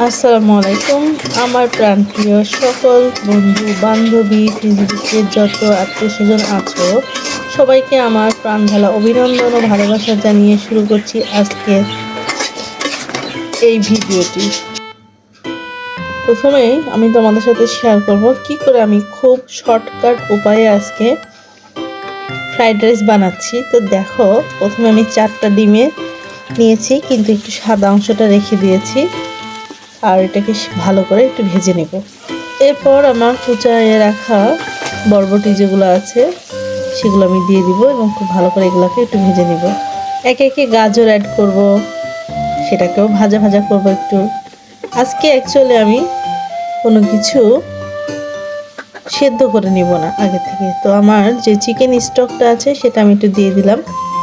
আসসালামু আলাইকুম। আমার প্রাণপ্রিয় সকল বন্ধু বান্ধবী পৃথিবীতে যত আত্মীয়স্বজন আছো সবাইকে আমার প্রাণ ঢালা অভিনন্দন ও ভালোবাসা জানিয়ে শুরু করছি আজকে এই ভিডিওটি। প্রথমেই আমি তোমাদের সাথে শেয়ার করব কি করে আমি খুব শর্টকাট উপায়ে আজকে ফ্রাইড রাইস বানাচ্ছি। তো দেখো, প্রথমে আমি 4টা ডিমে নিয়েছি, কিন্তু একটু সাদা অংশটা রেখে দিয়েছি আর এটাকে ভালো করে একটু ভেজে নেব। এরপর আমার কুচায়ে রাখা বরবটি যেগুলো আছে সেগুলো আমি দিয়ে দিব এবং খুব ভালো করে এগুলোকে একটু ভেজে নেব। একে একে গাজর অ্যাড করব, সেটাকেও ভাজা ভাজা করব একটু। আজকে অ্যাকচুয়ালি আমি কোনো কিছু সেদ্ধ করে নিব না আগে থেকে। তো আমার যে চিকেন স্টকটা আছে সেটা আমি একটু দিয়ে দিলাম,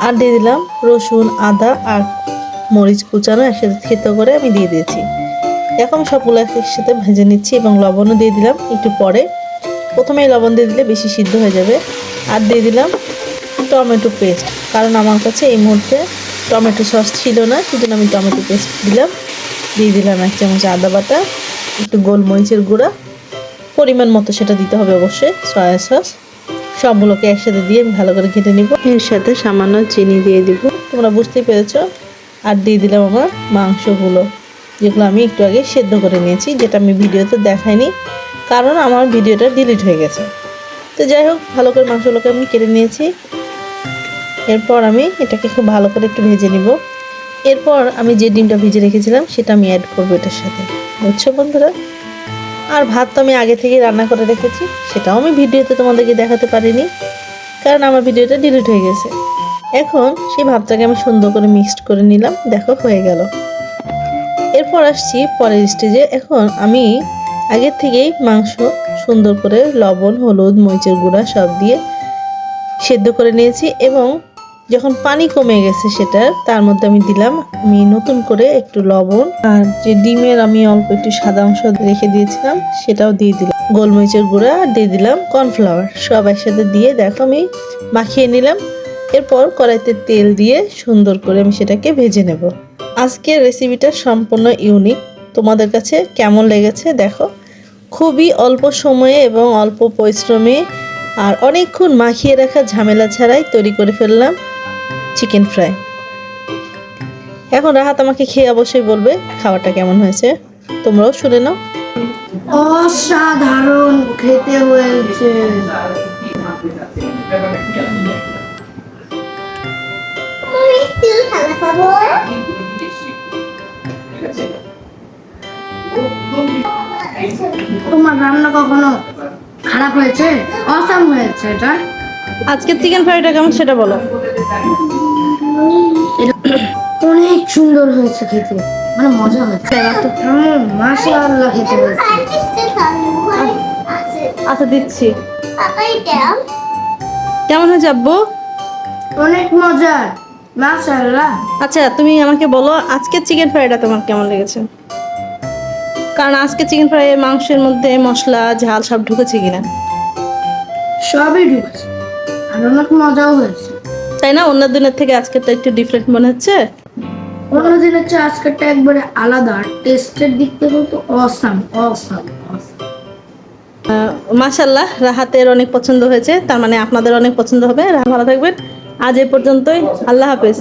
আর দিয়ে দিলাম রসুন, আদা আর মরিচ কুচানো একসাথে থেতো করে আমি দিয়ে দিয়েছি। এখন সবগুলো একসাথে ভেজে নিচ্ছি এবং লবণও দিয়ে দিলাম একটু পরে। প্রথমেই লবণ দিয়ে দিলে বেশি সিদ্ধ হয়ে যাবে। আর দিয়ে দিলাম টমেটো পেস্ট, কারণ আমার কাছে এই মুহূর্তে টমেটো সস ছিল না, সেজন্য আমি টমেটো পেস্ট দিলাম। দিয়ে দিলাম 1 চামচ আদা বাটা, একটু গোলমরিচের গুঁড়া, পরিমাণ মতো সেটা দিতে হবে অবশ্যই, সয়া সস। সবগুলোকে একসাথে দিয়ে ভালো করে ঘেটে নিব। এর সাথে সামান্য চিনি দিয়ে দিব, তোমরা বুঝতেই পেরেছো। আর দিয়ে দিলাম আমার মাংসগুলো, যেগুলো আমি একটু আগে সেদ্ধ করে নিয়েছি, যেটা আমি ভিডিওতে দেখাইনি কারণ আমার ভিডিওটা ডিলিট হয়ে গেছে। তো যাই হোক, ভালো করে মাংসগুলোকে আমি কেটে নিয়েছি। এরপর আমি এটাকে খুব ভালো করে একটু ভেজে নিব। এরপর আমি যে ডিমটা ভেজে রেখেছিলাম সেটা আমি অ্যাড করবো এটার সাথে, বুঝছো বন্ধুরা। আর ভাত তো আমি আগে থেকে রান্না করে রেখেছি, সেটাও আমি ভিডিওতে তোমাদেরকে দেখাতে পারিনি কারণ আমার ভিডিওটা ডিলিট হয়ে গেছে। এখন সেই ভাতটাকে আমি সুন্দর করে মিক্সড করে নিলাম, দেখো হয়ে গেল। এরপর আসছি পরের স্টেজে। এখন আমি আগের থেকেই মাংস সুন্দর করে লবণ, হলুদ, মরিচের গুঁড়া সব দিয়ে সেদ্ধ করে নিয়েছি এবং যখন পানি কমে গেছে সেটার, তার মধ্যে আমি দিলাম আমি নতুন করে একটু লবণ, আর যে ডিমের আমি অল্প একটু সাদা অংশ রেখে দিয়েছিলাম সেটাও দিয়ে দিলাম, গোলমরিচের গুঁড়া, আর দিয়ে দিলাম কর্নফ্লাওয়ার। সব একসাথে দিয়ে দেখো আমি মাখিয়ে নিলাম। এরপর কড়াইতে তেল দিয়ে সুন্দর করে আমি সেটাকে ভেজে নেব। আজকের রেসিপিটা সম্পূর্ণ ইউনিক। তোমাদের কাছে কেমন লেগেছে দেখো। খুবই অল্প সময়ে এবং অল্প পরিশ্রমে আর অনেকক্ষণ মাখিয়ে রাখা ঝামেলা ছাড়াই তৈরি করে ফেললাম চিকেন ফ্রাই। এখন রাহাত আমাকে খেয়ে অবশ্যই বলবে খাবারটা কেমন হয়েছে, তোমরাও শুনে নাও। অসাধারণ খেতে হয়েছে। তোমার রান্না কখনো খারাপ হয়েছে? অসাম হয়েছে এটা। আজকের চিকেন ফ্রাইটা কেমন সেটা বলো। অনেক সুন্দর হয়েছে খেতে, মানে মজা হয়েছে। মাশাআল্লাহ খেতে হয়েছে। আচ্ছা দিচ্ছি। কেমন হয়েছে আব্বু? অনেক মজার, মাশাআল্লাহ। আচ্ছা তুমি আমাকে বলো আজকের চিকেন ফ্রাইটা তোমার কেমন লেগেছে, কারণ আজকে চিকেন ফ্রাই মাংসের মধ্যে মশলা ঝাল সব ঢুকেছে কিনা। সবই ঢুকছে আর অনেক মজাও হয়েছে, তাই না? অন্য দিনের থেকে আজকেরটা একটু ডিফারেন্ট মনে হচ্ছে। অন্য দিনের চেয়ে আজকেরটা একবারে আলাদা। টেস্টের দিক থেকে তো অসাম অসাম। মাশাআল্লাহ, রাহাতের অনেক পছন্দ হয়েছে, তার মানে আপনাদের অনেক পছন্দ হবে। ভালো থাকবেন, আজ এ পর্যন্তই, আল্লাহ হাফেজ।